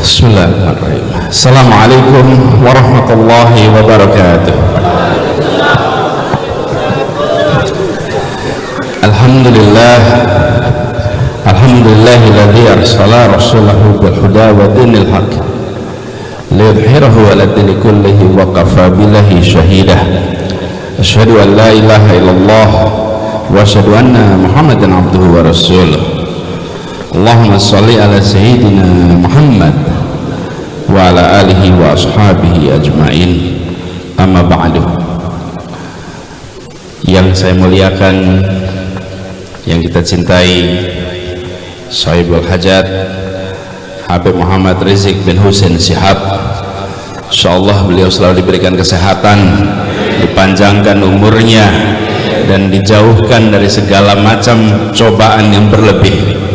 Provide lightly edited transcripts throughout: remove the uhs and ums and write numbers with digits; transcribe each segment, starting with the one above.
Bismillahirrahmanirrahim. Assalamualaikum warahmatullahi wabarakatuh. Alhamdulillah, alhamdulillahilladzi arsala rasulahu bil huda wa dinil haqq liyudhhirahu 'ala dini kullihi wa kafa billahi shahida. Asyhadu an la ilaha illallah wa asyhadu anna Muhammadan abduhu wa rasuluh. Allahumma salli ala sayyidina Muhammad wa ala alihi wa ashabihi ajma'in. Amma ba'du. Yang saya muliakan, yang kita cintai, Sahibul Hajat Habib Muhammad Rizik bin Husain Shihab, insyaallah beliau selalu diberikan kesehatan, dipanjangkan umurnya, dan dijauhkan dari segala macam cobaan yang berlebih.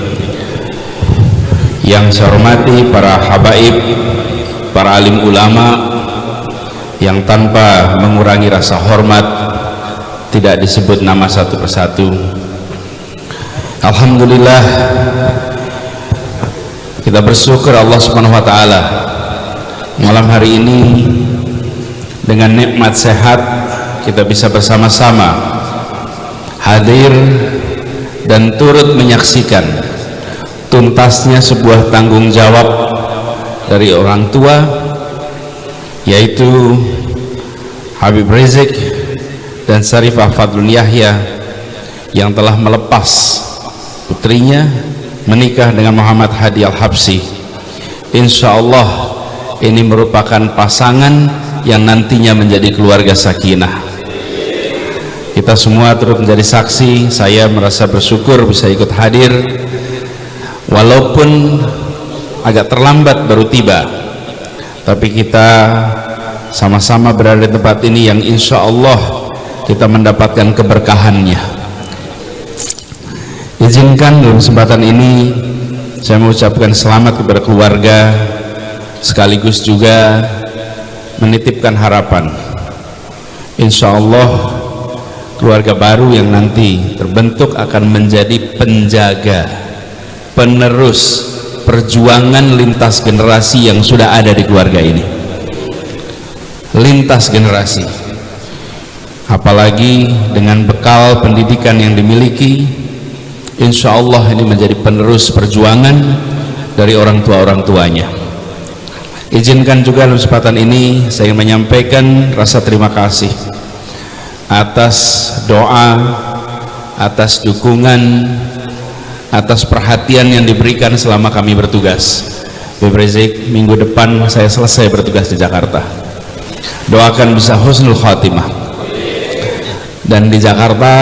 Yang saya hormati para habaib, para alim ulama yang tanpa mengurangi rasa hormat tidak disebut nama satu persatu. Alhamdulillah, kita bersyukur Allah Subhanahu wa taala malam hari ini dengan nikmat sehat kita bisa bersama-sama hadir dan turut menyaksikan tuntasnya sebuah tanggung jawab dari orang tua, yaitu Habib Rizik dan Syarifah Fadlun Yahya yang telah melepas putrinya menikah dengan Muhammad Hadi Al-Habsyi. Insya Allah ini merupakan pasangan yang nantinya menjadi keluarga sakinah. Kita semua turut menjadi saksi. Saya merasa bersyukur bisa ikut hadir, walaupun agak terlambat baru tiba, tapi kita sama-sama berada di tempat ini yang insya Allah kita mendapatkan keberkahannya. Izinkan dalam kesempatan ini saya mengucapkan selamat kepada keluarga, sekaligus juga menitipkan harapan insya Allah keluarga baru yang nanti terbentuk akan menjadi penjaga, penerus perjuangan lintas generasi yang sudah ada di keluarga ini. Lintas generasi, apalagi dengan bekal pendidikan yang dimiliki, insya Allah ini menjadi penerus perjuangan dari orang tuanya. Izinkan juga dalam kesempatan ini saya ingin menyampaikan rasa terima kasih atas doa, atas dukungan, atas perhatian yang diberikan selama kami bertugas. Habib Rizik, minggu depan saya selesai bertugas di Jakarta. Doakan bisa husnul khatimah. Dan di Jakarta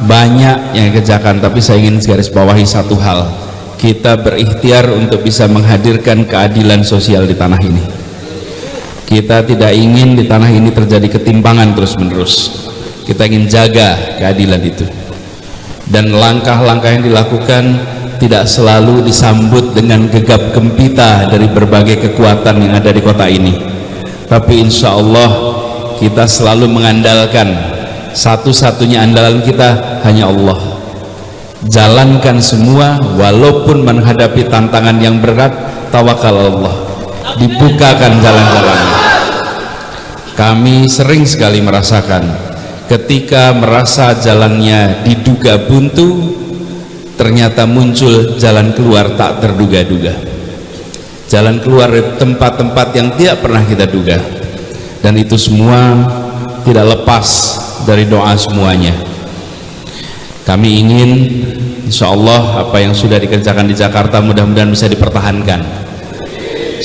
banyak yang kerjakan, tapi saya ingin garis bawahi satu hal. Kita berikhtiar untuk bisa menghadirkan keadilan sosial di tanah ini. Kita tidak ingin di tanah ini terjadi ketimpangan terus-menerus. Kita ingin jaga keadilan itu. Dan langkah-langkah yang dilakukan tidak selalu disambut dengan gegap gempita dari berbagai kekuatan yang ada di kota ini, tapi insya Allah kita selalu mengandalkan, satu-satunya andalan kita hanya Allah. Jalankan semua, walaupun menghadapi tantangan yang berat, tawakal Allah, dibukakan jalan-jalannya. Kami sering sekali merasakan ketika merasa jalannya diduga buntu, ternyata muncul jalan keluar tak terduga-duga, jalan keluar dari tempat-tempat yang tidak pernah kita duga. Dan itu semua tidak lepas dari doa semuanya. Kami ingin insya Allah apa yang sudah dikerjakan di Jakarta mudah-mudahan bisa dipertahankan.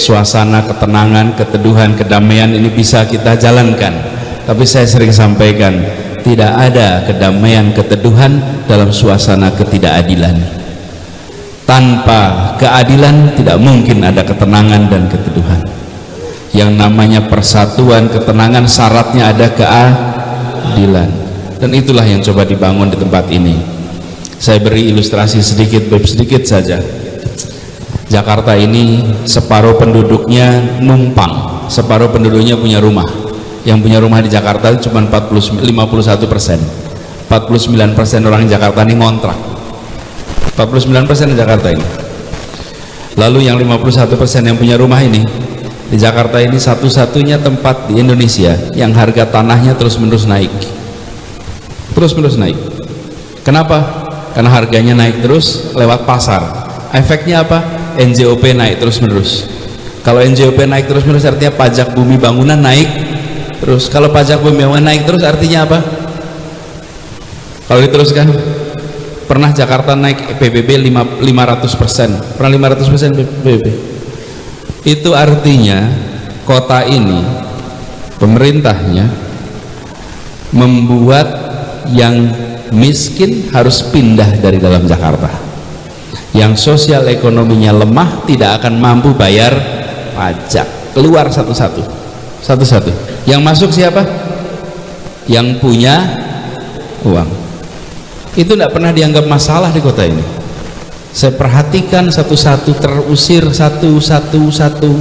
Suasana ketenangan, keteduhan, kedamaian ini bisa kita jalankan. Tapi saya sering sampaikan, tidak ada kedamaian, keteduhan dalam suasana ketidakadilan. Tanpa keadilan tidak mungkin ada ketenangan dan keteduhan. Yang namanya persatuan, ketenangan, syaratnya ada keadilan. Dan itulah yang coba dibangun di tempat ini. Saya beri ilustrasi sedikit saja. Jakarta ini separuh penduduknya numpang, separuh penduduknya punya rumah. Yang punya rumah di Jakarta cuma 51%. 49% orang Jakarta ini ngontrak. 49% di Jakarta ini. Lalu yang 51% yang punya rumah ini, di Jakarta ini satu-satunya tempat di Indonesia yang harga tanahnya terus-menerus naik. Terus-menerus naik. Kenapa? Karena harganya naik terus lewat pasar. Efeknya apa? NJOP naik terus-menerus. Kalau NJOP naik terus-menerus artinya pajak bumi bangunan naik terus. Kalau pajak bumi bangunan naik terus artinya apa? Kalau diteruskan, pernah Jakarta naik PBB 500%. Pernah 500% PBB. Itu artinya kota ini pemerintahnya membuat yang miskin harus pindah dari dalam Jakarta. Yang sosial ekonominya lemah tidak akan mampu bayar pajak, keluar satu-satu. Yang masuk siapa? Yang punya uang. Itu tidak pernah dianggap masalah di kota ini. Saya perhatikan satu-satu, terusir satu-satu.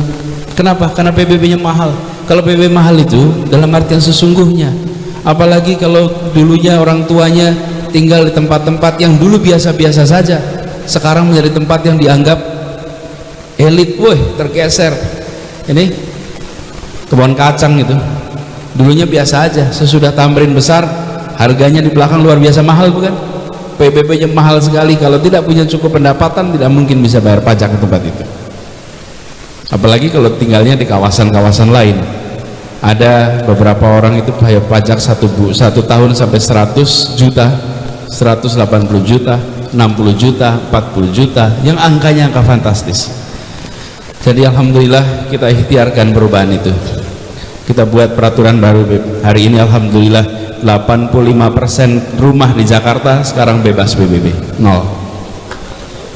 Kenapa? Karena PBB-nya mahal. Kalau PBB mahal itu dalam artian sesungguhnya, apalagi kalau dulunya orang tuanya tinggal di tempat-tempat yang dulu biasa-biasa saja, sekarang menjadi tempat yang dianggap elit. Woi, tergeser. Ini kebun kacang itu dulunya biasa aja, sesudah Tamrin besar harganya di belakang luar biasa mahal, bukan? PBB-nya mahal sekali. Kalau tidak punya cukup pendapatan tidak mungkin bisa bayar pajak ke tempat itu, apalagi kalau tinggalnya di kawasan-kawasan lain. Ada beberapa orang itu bayar pajak satu tahun sampai 100 juta, 180 juta, 60 juta, 40 juta, yang angkanya angka fantastis. Jadi alhamdulillah kita ikhtiarkan perubahan itu. Kita buat peraturan baru hari ini, alhamdulillah 85% rumah di Jakarta sekarang bebas PBB, nol,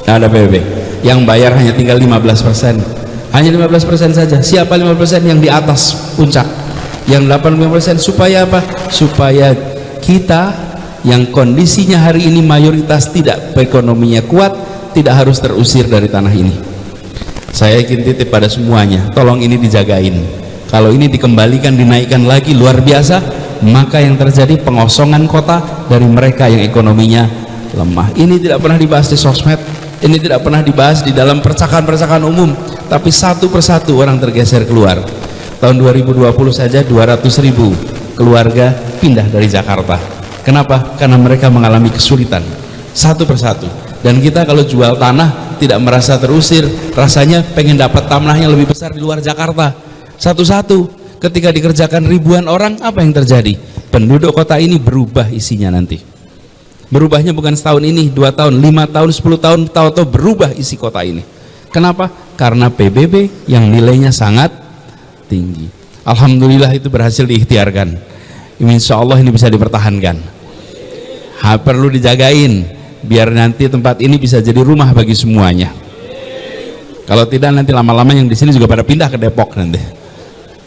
nggak ada PBB. Yang bayar hanya tinggal 15%, hanya 15% saja. Siapa 15%? Yang di atas puncak. Yang 85% supaya apa? Supaya kita yang kondisinya hari ini mayoritas tidak ekonominya kuat, tidak harus terusir dari tanah ini. Saya ingin titip pada semuanya, tolong ini dijagain. Kalau ini dikembalikan, dinaikkan lagi luar biasa, maka yang terjadi pengosongan kota dari mereka yang ekonominya lemah. Ini tidak pernah dibahas di sosmed, ini tidak pernah dibahas di dalam percakapan-percakapan umum, tapi satu persatu orang tergeser keluar. Tahun 2020 saja 200.000 keluarga pindah dari Jakarta. Kenapa? Karena mereka mengalami kesulitan satu persatu. Dan kita kalau jual tanah tidak merasa terusir, rasanya pengen dapat tanah yang lebih besar di luar Jakarta. Satu-satu, ketika dikerjakan ribuan orang, apa yang terjadi? Penduduk kota ini berubah isinya nanti. Berubahnya bukan setahun ini, 2 tahun, 5 tahun, 10 tahun, tahu-tahu berubah isi kota ini. Kenapa? Karena PBB yang nilainya sangat tinggi. Alhamdulillah itu berhasil diikhtiarkan. Insya Allah ini bisa dipertahankan. Perlu dijagain biar nanti tempat ini bisa jadi rumah bagi semuanya. Kalau tidak nanti lama-lama yang di sini juga pada pindah ke Depok nanti,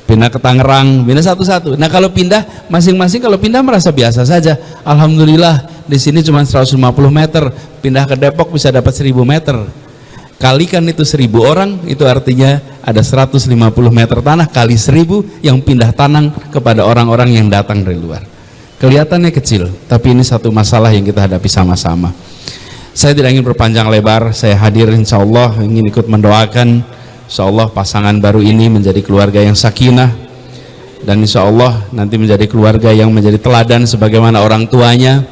pindah ke Tangerang, pindah satu-satu. Nah kalau pindah masing-masing, kalau pindah merasa biasa saja. Alhamdulillah di sini cuma 150 meter, pindah ke Depok bisa dapat 1000 meter. Kalikan itu 1000 orang, itu artinya ada 150 meter tanah kali 1000 yang pindah tanam kepada orang-orang yang datang dari luar. Kelihatannya kecil, tapi ini satu masalah yang kita hadapi sama-sama. Saya tidak ingin berpanjang lebar, saya hadir insya Allah ingin ikut mendoakan insya Allah pasangan baru ini menjadi keluarga yang sakinah, dan insya Allah nanti menjadi keluarga yang menjadi teladan sebagaimana orang tuanya.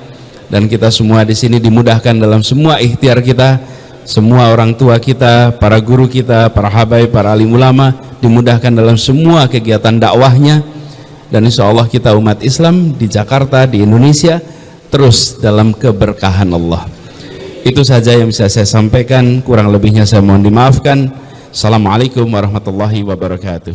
Dan kita semua di sini dimudahkan dalam semua ikhtiar kita, semua orang tua kita, para guru kita, para habaib, para alim ulama dimudahkan dalam semua kegiatan dakwahnya. Dan insya Allah kita umat Islam di Jakarta, di Indonesia terus dalam keberkahan Allah. Itu saja yang bisa saya sampaikan, kurang lebihnya saya mohon dimaafkan. Assalamualaikum warahmatullahi wabarakatuh.